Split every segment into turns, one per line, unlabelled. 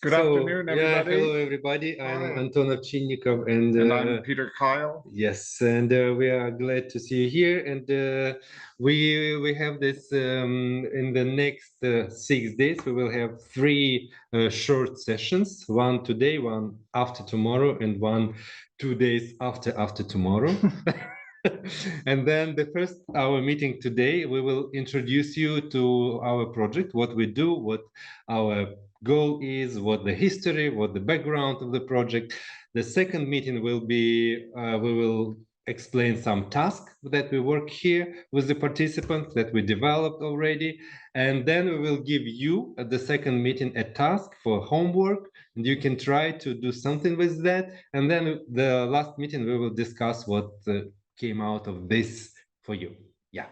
Good afternoon, everybody.
Hello, everybody. I'm
Hi.
Anton Ovchіннікov,
And I'm Pieter Kyle.
Yes, and we are glad to see you here. And we have this in the next 6 days. We will have 3 short sessions: one today, one after tomorrow, and one 2 days after tomorrow. And then the first our meeting today, we will introduce you to our project, what we do, what our goal is, what the history, what the background of the project. The second meeting will be, we will explain some tasks that we work here with the participants that we developed already. And then we will give you at the second meeting a task for homework, and you can try to do something with that. And then the last meeting, we will discuss what came out of this for you. Yeah.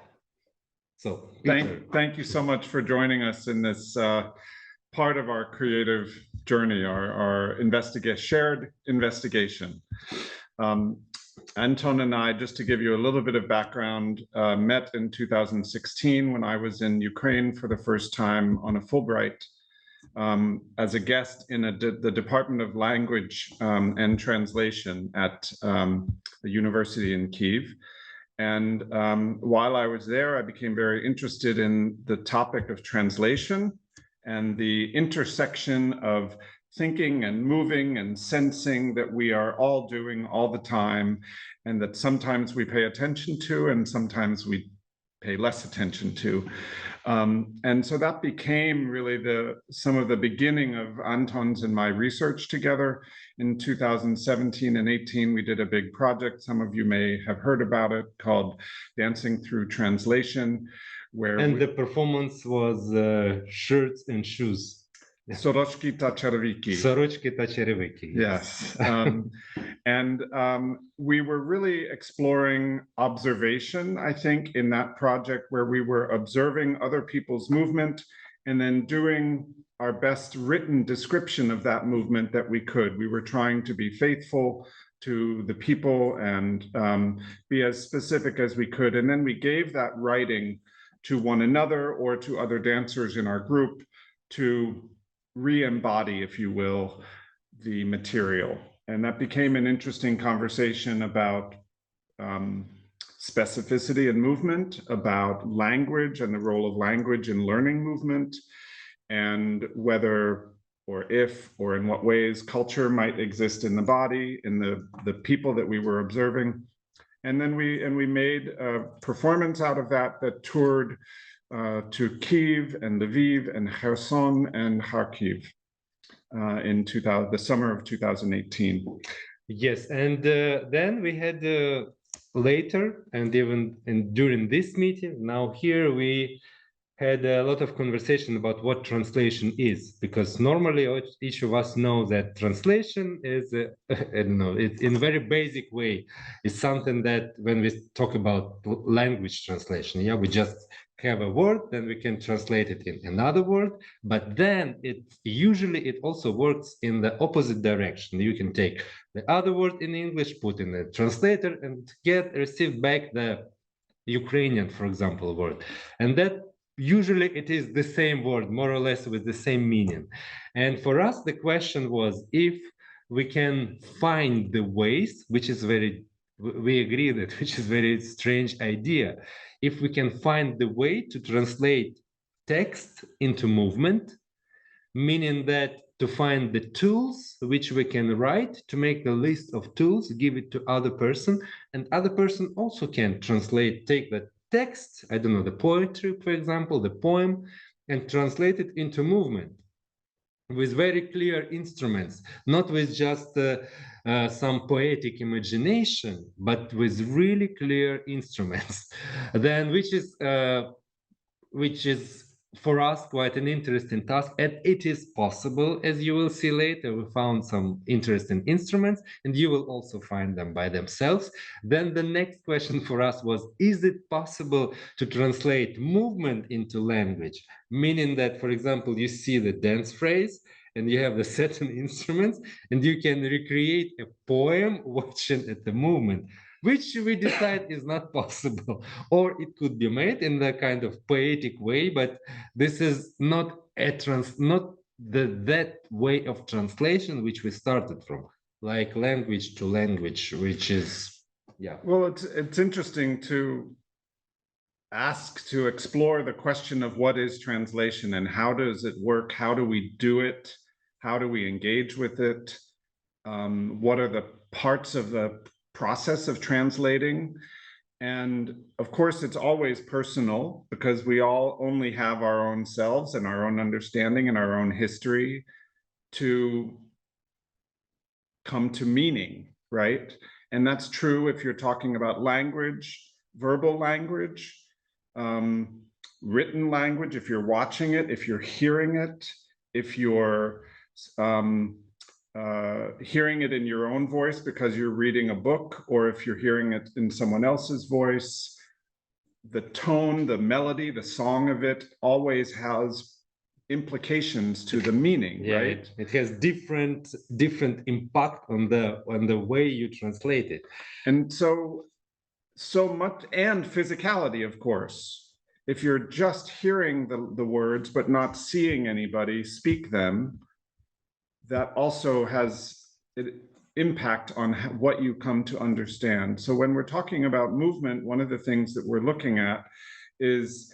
So
thank you so much for joining us in this part of our creative journey, our shared investigation. Anton and I, just to give you a little bit of background, met in 2016 when I was in Ukraine for the first time on a Fulbright as a guest in the Department of Language and Translation at the university in Kyiv. And while I was there, I became very interested in the topic of translation and the intersection of thinking and moving and sensing that we are all doing all the time, and that sometimes we pay attention to and sometimes we pay less attention to. And so that became really some of the beginning of Anton's and my research together. In 2017 and 18, we did a big project. Some of you may have heard about it, called Dancing Through Translation, where
the performance was shirts and shoes.
Сорочки та черевики.
Сорочки та черевики.
Yes. And we were really exploring observation, I think, in that project, where we were observing other people's movement and then doing our best written description of that movement that we could. We were trying to be faithful to the people and be as specific as we could. And then we gave that writing to one another or to other dancers in our group to re-embody, if you will, the material. And that became an interesting conversation about specificity and movement, about language and the role of language in learning movement, and whether or if or in what ways culture might exist in the body, in the people that we were observing. And then we made a performance out of that toured to Kyiv and Lviv and Kherson and Kharkiv in the summer of 2018.
Yes, and then we had later, and even during this meeting, now here we had a lot of conversation about what translation is, because normally each of us knows that translation is, I don't know, it's in a very basic way. It's something that when we talk about language translation, yeah, we just have a word, then we can translate it in another word, but then it also works in the opposite direction. You can take the other word in English, put in the translator, and receive back the Ukrainian, for example, word, and that usually it is the same word, more or less with the same meaning. And for us, the question was if we can find the ways, which is we agree that, which is very strange idea, if we can find the way to translate text into movement, meaning that to find the tools which we can write, to make a list of tools, give it to other person, and other person also can take that text, I don't know, the poetry, for example, the poem, and translate it into movement with very clear instruments, not with just some poetic imagination, but with really clear instruments. Then, which is for us quite an interesting task, and it is possible, as you will see later. We found some interesting instruments, and you will also find them by themselves. Then the next question for us was, is it possible to translate movement into language? Meaning that, for example, you see the dance phrase, and you have the certain instruments, and you can recreate a poem watching at the movement, which we decide is not possible, or it could be made in the kind of poetic way, but this is not that way of translation which we started from, like language to language, which is, yeah.
Well, it's interesting to explore the question of what is translation and how does it work? How do we do it? How do we engage with it? What are the parts of the process of translating? And of course, it's always personal because we all only have our own selves and our own understanding and our own history to come to meaning, right? And that's true if you're talking about language, verbal language, written language, if you're watching it, if you're hearing it, if you're hearing it in your own voice because you're reading a book, or if you're hearing it in someone else's voice, the tone, the melody, the song of it always has implications to the meaning,
yeah,
right?
It has different impact on the way you translate it.
And so much, and physicality, of course. If you're just hearing the words but not seeing anybody speak them, that also has an impact on what you come to understand. So when we're talking about movement, one of the things that we're looking at is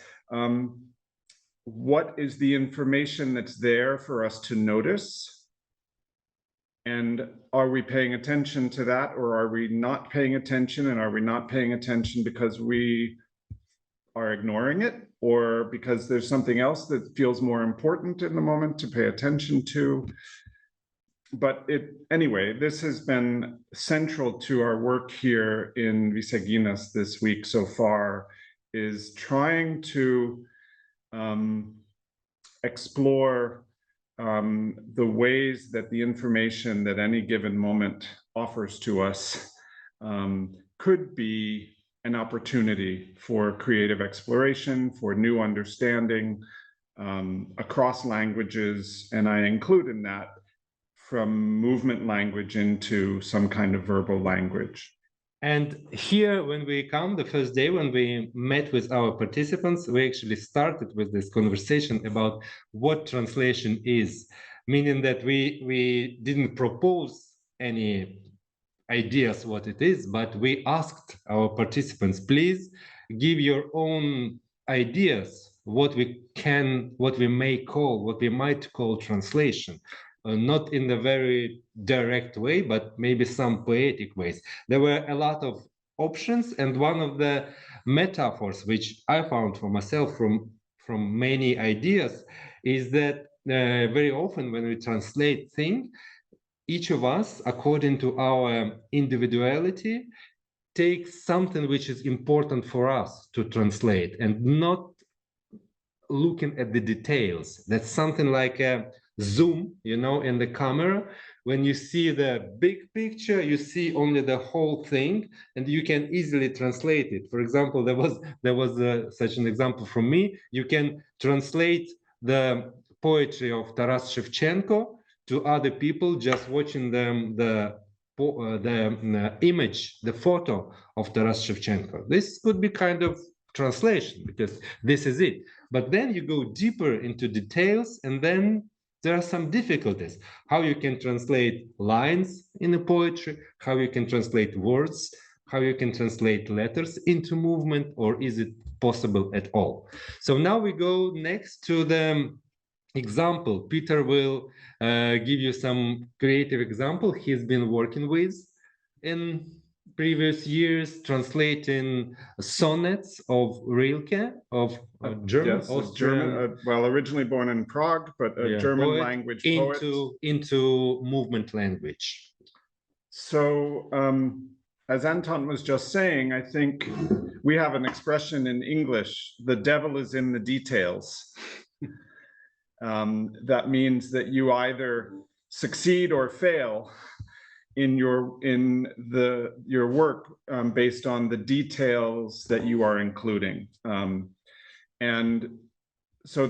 what is the information that's there for us to notice? And are we paying attention to that, or are we not paying attention? And are we not paying attention because we are ignoring it, or because there's something else that feels more important in the moment to pay attention to? But anyway, this has been central to our work here in Visaginas this week so far, is trying to explore the ways that the information that any given moment offers to us could be an opportunity for creative exploration, for new understanding across languages. And I include in that from movement language into some kind of verbal language.
And here, when we come the first day, when we met with our participants, we actually started with this conversation about what translation is, meaning that we didn't propose any ideas what it is, but we asked our participants, please give your own ideas what we might call translation. Not in a very direct way, but maybe some poetic ways. There were a lot of options, and one of the metaphors which I found for myself from many ideas is that very often when we translate things, each of us, according to our individuality, takes something which is important for us to translate and not looking at the details. That's something like a zoom, in the camera. When you see the big picture, you see only the whole thing, and you can easily translate it. For example, there was such an example from me. You can translate the poetry of Taras Shevchenko to other people just watching them the image, the photo of Taras Shevchenko. This could be kind of translation because this is it. But then you go deeper into details, and then there are some difficulties. How you can translate lines in a poetry, how you can translate words, how you can translate letters into movement, or is it possible at all? So now we go next to the example. Peter will give you some creative example he's been working with in previous years, translating sonnets of Rilke, of German,
yes,
Austrian,
German, well, originally born in Prague, but a German language poet.
Into movement language.
So, as Anton was just saying, I think we have an expression in English, the devil is in the details. That means that you either succeed or fail in your work based on the details that you are including. And so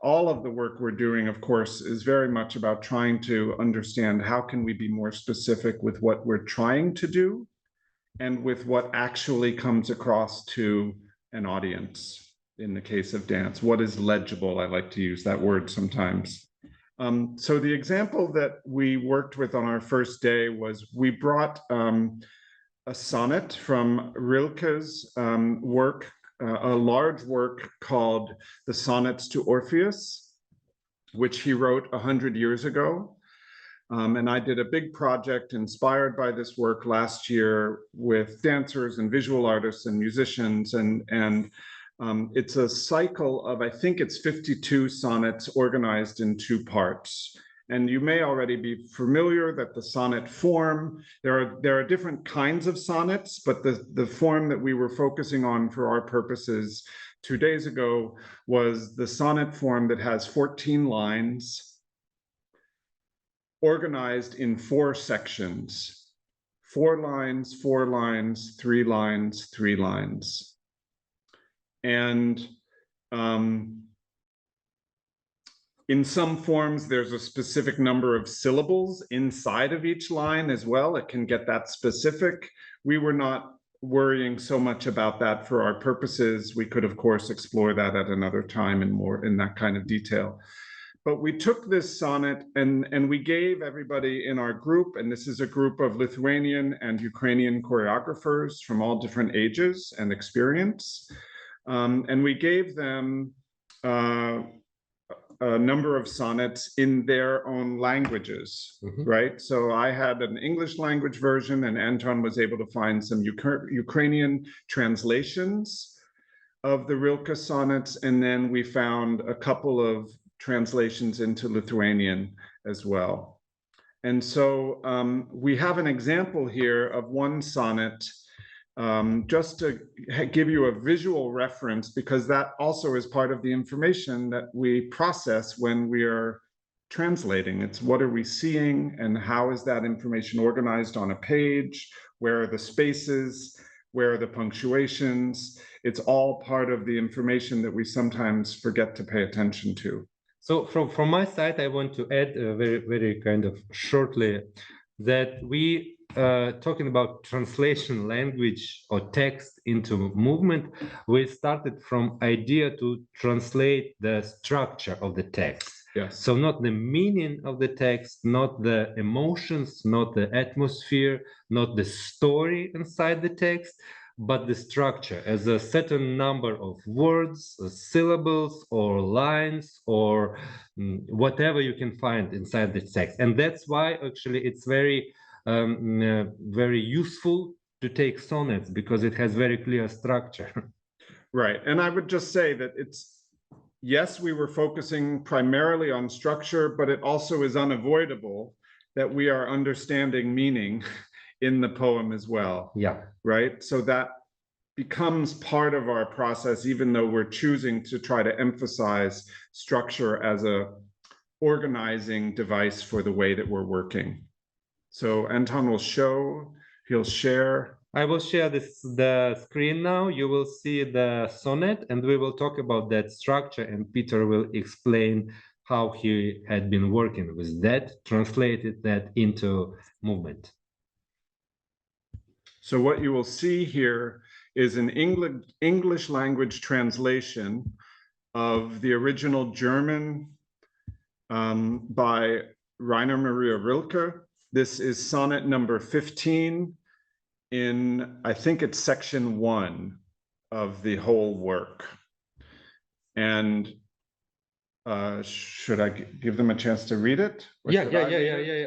all of the work we're doing, of course, is very much about trying to understand how can we be more specific with what we're trying to do and with what actually comes across to an audience. In the case of dance, what is legible? I like to use that word sometimes. So the example that we worked with on our first day was we brought a sonnet from Rilke's work, a large work called The Sonnets to Orpheus, which he wrote 100 years ago. And I did a big project inspired by this work last year with dancers and visual artists and musicians. And it's a cycle of, I think it's 52 sonnets organized in two parts. And you may already be familiar that the sonnet form, there are different kinds of sonnets, but the form that we were focusing on for our purposes 2 days ago was the sonnet form that has 14 lines organized in 4 sections. 4 lines, 4 lines, 3 lines, 3 lines. And in some forms, there's a specific number of syllables inside of each line as well. It can get that specific. We were not worrying so much about that for our purposes. We could, of course, explore that at another time and more in that kind of detail. But we took this sonnet and we gave everybody in our group, and this is a group of Lithuanian and Ukrainian choreographers from all different ages and experience. And we gave them a number of sonnets in their own languages, right? So I had an English language version, and Anton was able to find some Ukrainian translations of the Rilke sonnets, and then we found a couple of translations into Lithuanian as well. And so we have an example here of one sonnet, just to give you a visual reference, because that also is part of the information that we process when we are translating. It's what are we seeing and how is that information organized on a page? Where are the spaces? Where are the punctuations? It's all part of the information that we sometimes forget to pay attention to.
So from my side, I want to add very kind of shortly that we talking about translation language or text into movement, we started from idea to translate the structure of the text.
Yes.
So not the meaning of the text, not the emotions, not the atmosphere, not the story inside the text, but the structure as a certain number of words, syllables, or lines, or whatever you can find inside the text. And that's why actually it's very useful to take sonnets, because it has very clear structure.
Right. And I would just say that yes, we were focusing primarily on structure, but it also is unavoidable that we are understanding meaning in the poem as well.
Yeah.
Right. So that becomes part of our process, even though we're choosing to try to emphasize structure as a organizing device for the way that we're working. So Anton will he'll share.
I will share the screen now. You will see the sonnet, and we will talk about that structure, and Peter will explain how he had been working with that, translated that into movement.
So what you will see here is an English language translation of the original German by Rainer Maria Rilke. This is sonnet number 15 in, I think it's section 1 of the whole work. And should I give them a chance to read it?
Yeah.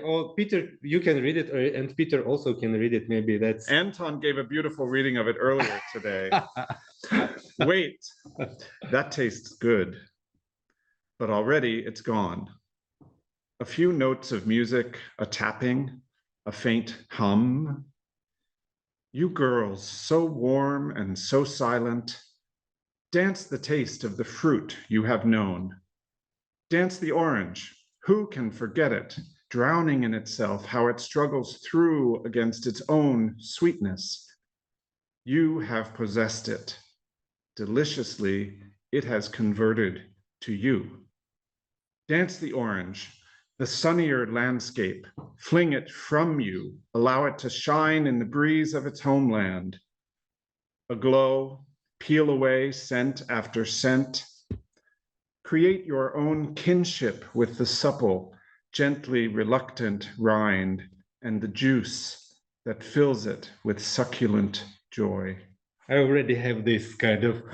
Oh, Peter, you can read it, and Peter also can read it. Maybe that's.
Anton gave a beautiful reading of it earlier today. Wait, that tastes good, but already it's gone. A few notes of music, a tapping, a faint hum. You girls, so warm and so silent, dance the taste of the fruit you have known. Dance the orange, who can forget it, drowning in itself, how it struggles through against its own sweetness. You have possessed it. Deliciously, it has converted to you. Dance the orange, the sunnier landscape, fling it from you, allow it to shine in the breeze of its homeland. Aglow, peel away scent after scent. create your own kinship with the supple, gently reluctant rind and the juice that fills it with succulent joy.
I already have this kind of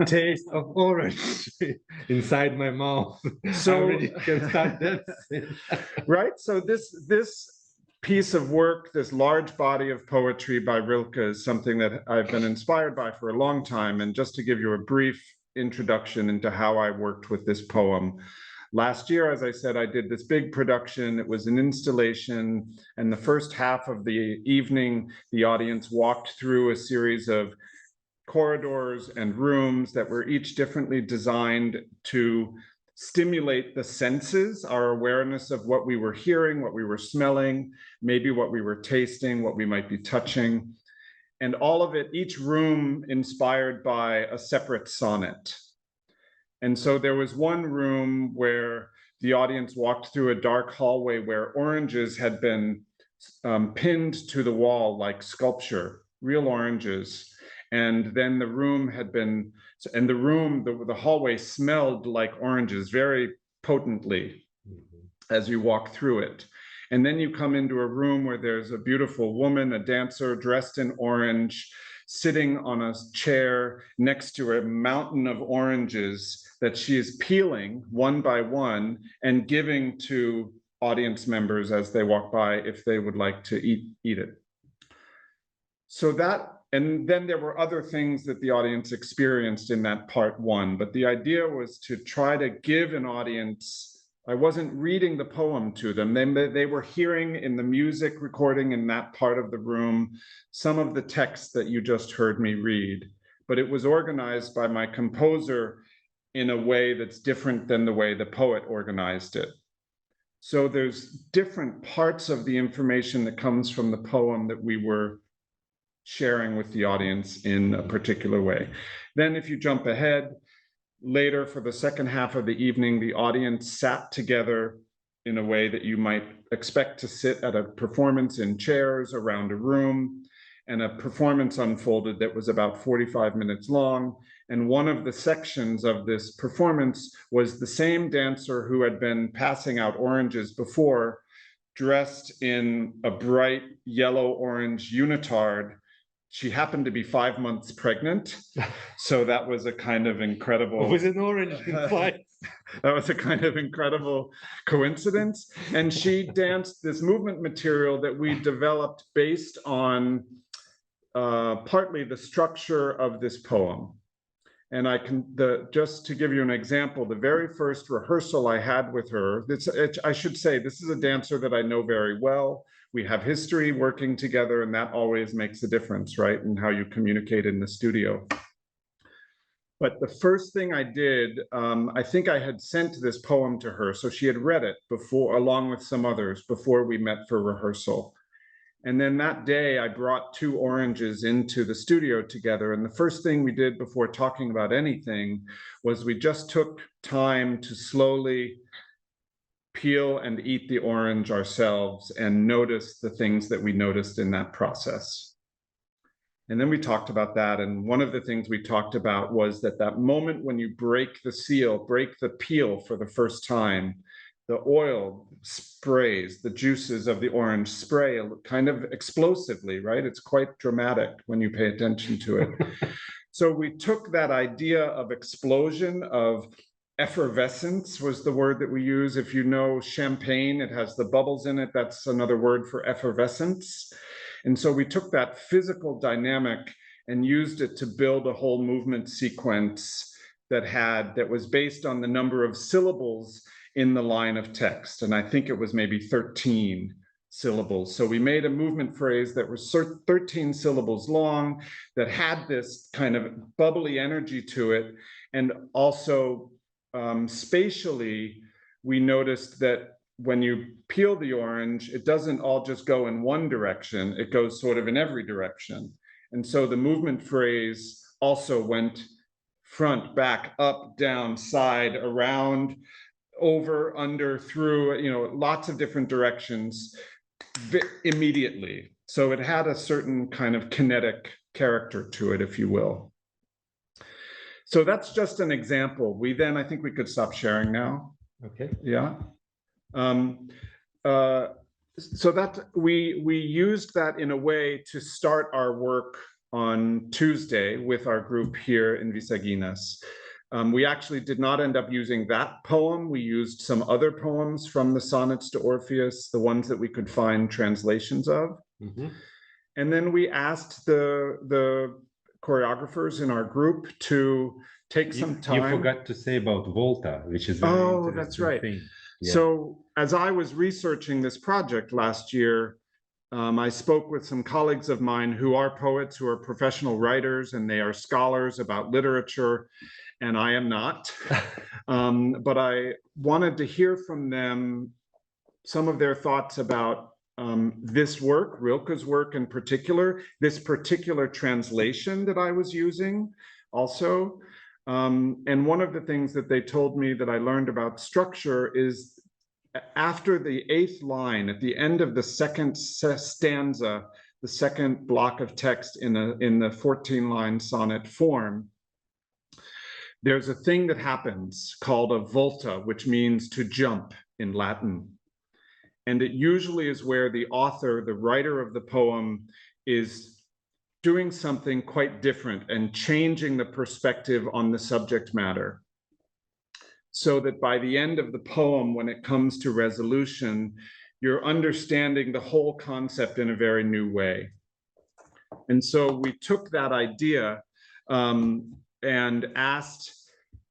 taste of orange inside my mouth.
So
I already can start dancing.
Right? So this piece of work, this large body of poetry by Rilke, is something that I've been inspired by for a long time. And just to give you a brief introduction into how I worked with this poem. Last year, as I said, I did this big production. It was an installation, and the first half of the evening, the audience walked through a series of corridors and rooms that were each differently designed to stimulate the senses, our awareness of what we were hearing, what we were smelling, maybe what we were tasting, what we might be touching. And all of it, each room inspired by a separate sonnet. And so there was one room where the audience walked through a dark hallway where oranges had been pinned to the wall like sculpture, real oranges. And then the room had been, and the hallway smelled like oranges very potently as you walk through it. And then you come into a room where there's a beautiful woman, a dancer dressed in orange, sitting on a chair next to a mountain of oranges that she is peeling one by one and giving to audience members as they walk by if they would like to eat it. So that, and then there were other things that the audience experienced in that part one, but the idea was to try to give an audience, I wasn't reading the poem to them. They were hearing in the music recording in that part of the room some of the text that you just heard me read, but it was organized by my composer in a way that's different than the way the poet organized it. So there's different parts of the information that comes from the poem that we were sharing with the audience in a particular way. Then if you jump ahead, later for the second half of the evening, the audience sat together in a way that you might expect to sit at a performance in chairs around a room, and a performance unfolded that was about 45 minutes long. And one of the sections of this performance was the same dancer who had been passing out oranges before, dressed in a bright yellow-orange unitard. She happened to be 5 months pregnant, so that was a kind of incredible.
With an orange in flight.
That was a kind of incredible coincidence. And she danced this movement material that we developed based on partly the structure of this poem. And just to give you an example, the very first rehearsal I had with her, I should say, this is a dancer that I know very well. We have history working together, and that always makes a difference, right, in how you communicate in the studio. But the first thing I did, I think I had sent this poem to her, so she had read it before, along with some others, before we met for rehearsal. And then that day, I brought 2 oranges into the studio together. And the first thing we did before talking about anything was we just took time to slowly peel and eat the orange ourselves and notice the things that we noticed in that process. And then we talked about that. And one of the things we talked about was that moment when you break the seal, break the peel for the first time, the oil sprays, the juices of the orange spray kind of explosively, right? It's quite dramatic when you pay attention to it. So we took that idea of explosion, of effervescence was the word that we use. If you know champagne, it has the bubbles in it. That's another word for effervescence. And so we took that physical dynamic and used it to build a whole movement sequence that was based on the number of syllables in the line of text. And I think it was maybe 13 syllables. So we made a movement phrase that was 13 syllables long, that had this kind of bubbly energy to it. And also spatially, we noticed that when you peel the orange, it doesn't all just go in one direction, it goes sort of in every direction. And so the movement phrase also went front, back, up, down, side, around, over, under, through, lots of different directions immediately. So it had a certain kind of kinetic character to it, if you will. So that's just an example. I think we could stop sharing now.
Okay.
Yeah. So that we used that in a way to start our work on Tuesday with our group here in Visaginas. We actually did not end up using that poem. We used some other poems from the sonnets to Orpheus, the ones that we could find translations of.
Mm-hmm.
And then we asked the choreographers in our group to take some time.
You forgot to say about Volta, which is very interesting
that's right.
thing. Yeah.
So as I was researching this project last year, I spoke with some colleagues of mine who are poets, who are professional writers, and they are scholars about literature, and I am not. But I wanted to hear from them some of their thoughts about this work, Rilke's work in particular, this particular translation that I was using also. And one of the things that they told me that I learned about structure is after the 8th line, at the end of the second stanza, the second block of text in the 14-line sonnet form, there's a thing that happens called a volta, which means to jump in Latin. And it usually is where the author, the writer of the poem, is doing something quite different and changing the perspective on the subject matter. So that by the end of the poem, when it comes to resolution, you're understanding the whole concept in a very new way. And so we took that idea and asked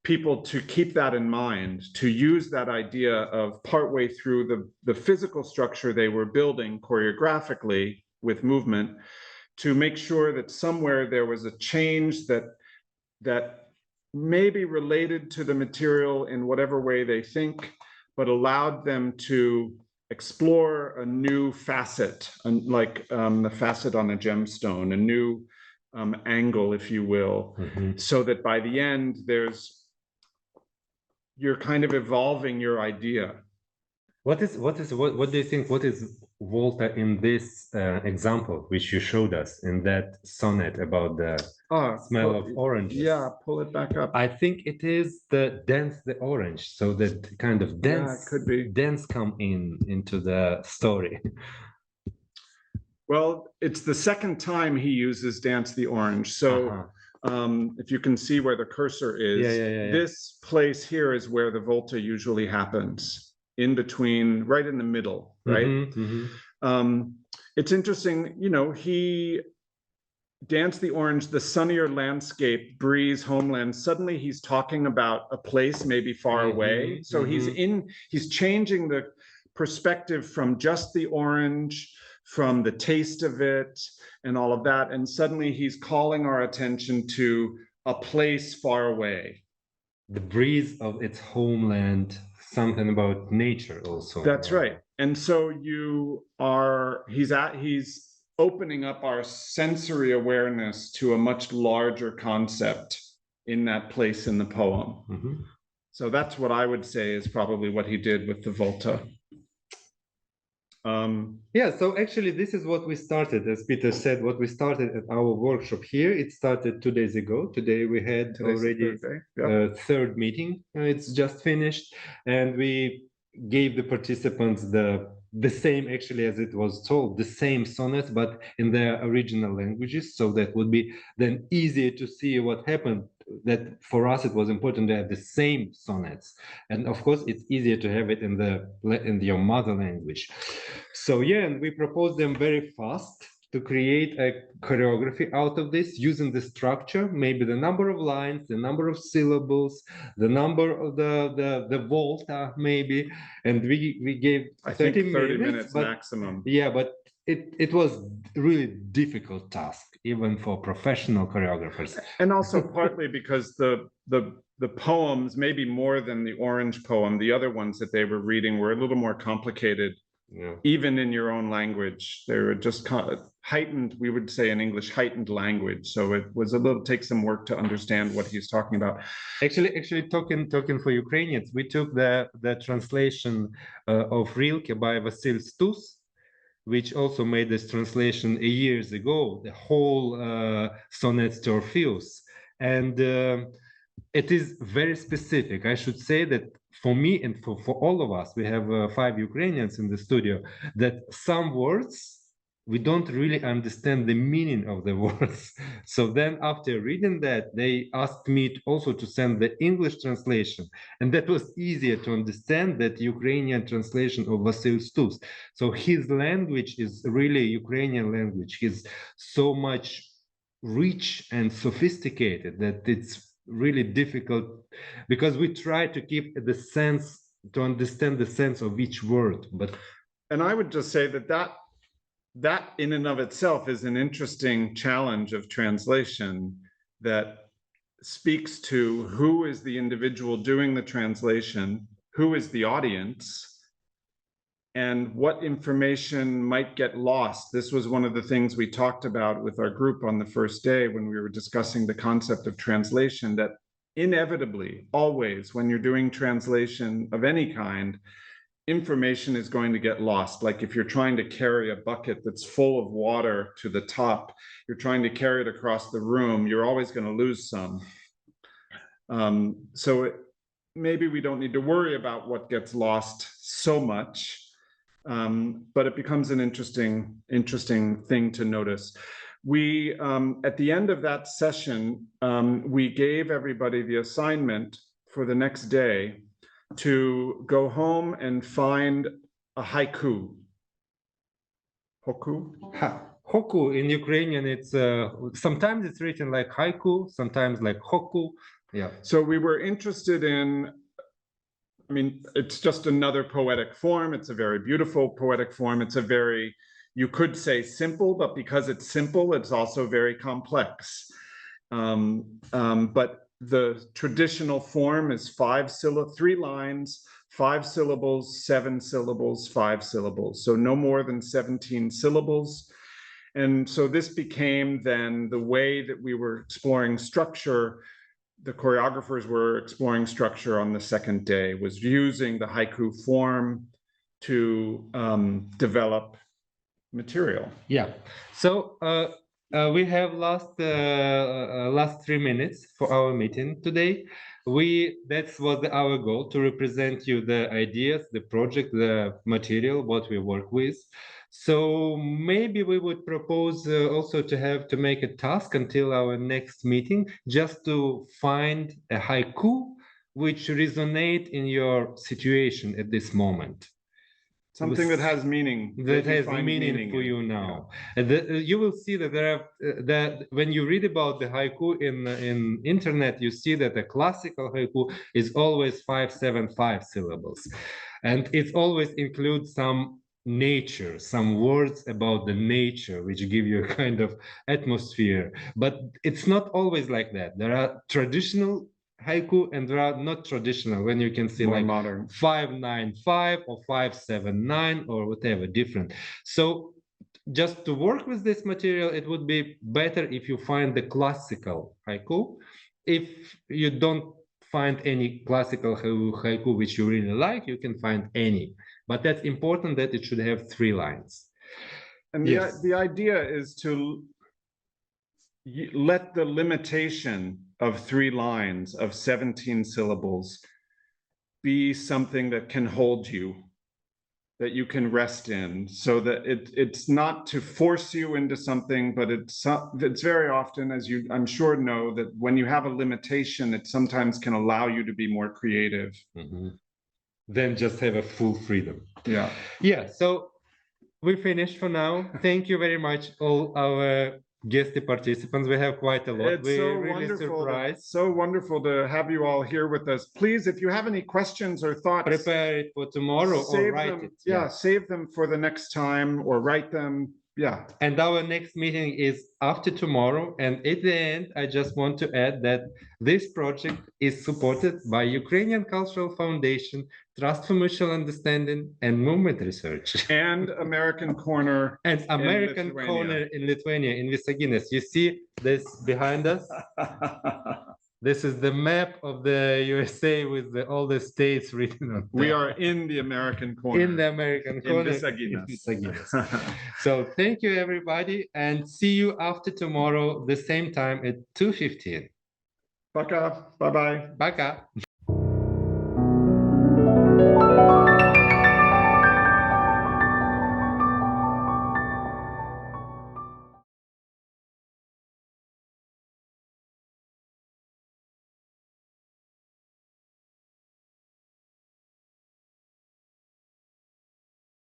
people to keep that in mind, to use that idea of partway through the physical structure they were building choreographically with movement, to make sure that somewhere there was a change that may be related to the material in whatever way they think, but allowed them to explore a new facet, like the facet on a gemstone, a new angle, if you will, so that by the end, you're kind of evolving your idea.
What do you think? What is Volta in this example, which you showed us in that sonnet about the smell of oranges?
Yeah, pull it back up.
I think it is the dance the orange, so that kind of dance,
yeah, it could be.
Dance come into the story.
Well, it's the second time he uses dance the orange. So if you can see where the cursor is, this place here is where the volta usually happens, in between, right in the middle, right? It's interesting, you know, he danced the orange, the sunnier landscape, breeze, homeland. Suddenly he's talking about a place maybe far away. So he's changing the perspective from just the orange, from the taste of it and all of that. And suddenly he's calling our attention to a place far away.
The breeze of its homeland, something about nature also.
That's right. And so he's opening up our sensory awareness to a much larger concept in that place in the poem. So that's what I would say is probably what he did with the volta.
Yeah, so actually this is what we started, as Peter said, what we started at our workshop here. It started 2 days ago. Today we had already a third meeting. It's just finished, and we gave the participants the same, actually, as it was told, the same sonnets, but in their original languages, so that would be then easier to see what happened. That for us it was important to have the same sonnets, and of course it's easier to have it in your mother language. So yeah, and we proposed them very fast to create a choreography out of this, using the structure, maybe the number of lines, the number of syllables, the number of the volta maybe, and we gave 30
minutes maximum.
Yeah, but it was really difficult task, even for professional choreographers.
And also partly because the poems, maybe more than the orange poem, the other ones that they were reading were a little more complicated, even in your own language. They were just heightened, we would say in English, heightened language. So it was take some work to understand what he's talking about.
Actually talking for Ukrainians, we took the translation of Rilke by Vasil Stus, which also made this translation years ago, the whole sonnets to Orpheus. And it is very specific. I should say that for me and for all of us, we have 5 Ukrainians in the studio, that some words, we don't really understand the meaning of the words. So then after reading that, they asked me also to send the English translation. And that was easier to understand, that Ukrainian translation of Vasil Stups. So his language is really Ukrainian language. He's so much rich and sophisticated that it's really difficult, because we try to keep the sense, to understand the sense of each word.
And I would just say that in and of itself is an interesting challenge of translation that speaks to who is the individual doing the translation, who is the audience, and what information might get lost. This was one of the things we talked about with our group on the first day when we were discussing the concept of translation, that inevitably, always, when you're doing translation of any kind, information is going to get lost. Like if you're trying to carry a bucket that's full of water to the top, you're trying to carry it across the room, you're always going to lose some. Maybe we don't need to worry about what gets lost so much, but it becomes an interesting thing to notice. We, at the end of that session, we gave everybody the assignment for the next day to go home and find a haiku. Hoku?
Hoku in Ukrainian, it's sometimes it's written like haiku, sometimes like hoku. Yeah.
So we were interested in, I mean, it's just another poetic form. It's a very beautiful poetic form. It's a very, you could say simple, but because it's simple, it's also very complex. But the traditional form is 3 lines, 5 syllables, 7 syllables, 5 syllables. So no more than 17 syllables. And so this became then the way that we were exploring structure. The choreographers were exploring structure on the second day, was using the haiku form to develop material.
Yeah. So we have last 3 minutes for our meeting today. That was our goal, to represent you the ideas, the project, the material, what we work with. So maybe we would propose also to make a task until our next meeting, just to find a haiku which resonate in your situation at this moment.
Something that has meaning.
That has meaning for you now. Yeah. You will see that there are that when you read about the haiku in internet, you see that the classical haiku is always 5, 7, 5 syllables, and it always includes some nature, some words about the nature, which give you a kind of atmosphere. But it's not always like that. There are traditional haiku and there are not traditional, when you can see
more
like
modern
595 or 579 or whatever, different. So just to work with this material, it would be better if you find the classical haiku. If you don't find any classical haiku which you really like, you can find any, but that's important that it should have 3 lines.
And yes, the idea is to let the limitation of 3 lines of 17 syllables be something that can hold you, that you can rest in, so that it's not to force you into something, but it's very often, as you I'm sure know, that when you have a limitation, it sometimes can allow you to be more creative.
Then just have a full freedom. Yeah, so we finished for now. Thank you very much, all our guest participants. We have quite a lot. We're really surprised.
So wonderful to have you all here with us. Please, if you have any questions or thoughts,
prepare it for tomorrow or write it.
Yeah, save them for the next time or write them. Yeah.
And our next meeting is after tomorrow. And at the end, I just want to add that this project is supported by Ukrainian Cultural Foundation, Trust for Mutual Understanding, and Movement Research.
And American Corner.
And American Corner in Lithuania, in Visaginas. You see this behind us? This is the map of the USA with all the states written on.
We are in the American corner.
In the American corner.
In Visaginas.
So thank you, everybody, and see you after tomorrow, the same time at 2:15.
Пока. Bye-bye.
Пока.